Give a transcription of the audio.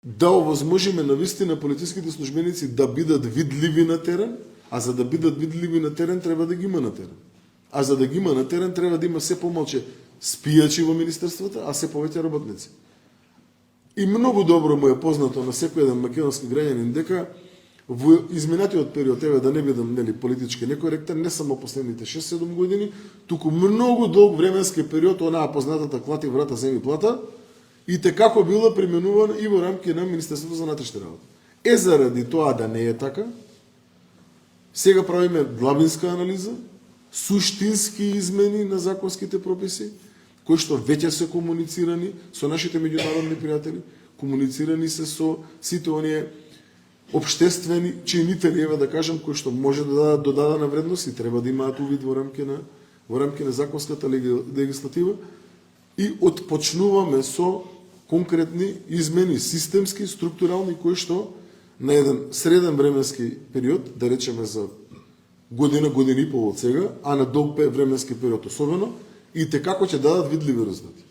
да овозможиме навистина полициските службеници да бидат видливи на терен, а за да бидат видливи на терен треба да ги има на терен. А за да ги има на терен треба да има се помалче спијачи во министерствата, а се повеќе работници. И многу добро му е познато на секој еден македонски граѓанин дека во изминатиот период, еве да не бидам политички некоректен, не само последните 6-7 години, туку многу долг временски период онаа познатата клати врата земи плата и како била применувана и во рамки на Министерството за внатрешни работи. Заради тоа да не е така, сега правиме длабинска анализа, суштински измени на законските прописи, кои што веќе се комуницирани со нашите меѓународни пријатели, комуницирани се со сите оние општествени чинители, еве да кажам, кои што може да дадат додадена вредност и треба да имаат увид во рамки на законската легислатива и отпочнуваме со конкретни измени, системски, структурални, кои што на еден среден временски период, да речеме за година и пол од сега, а на долг временски период особено, и како ќе дадат видливи резултати.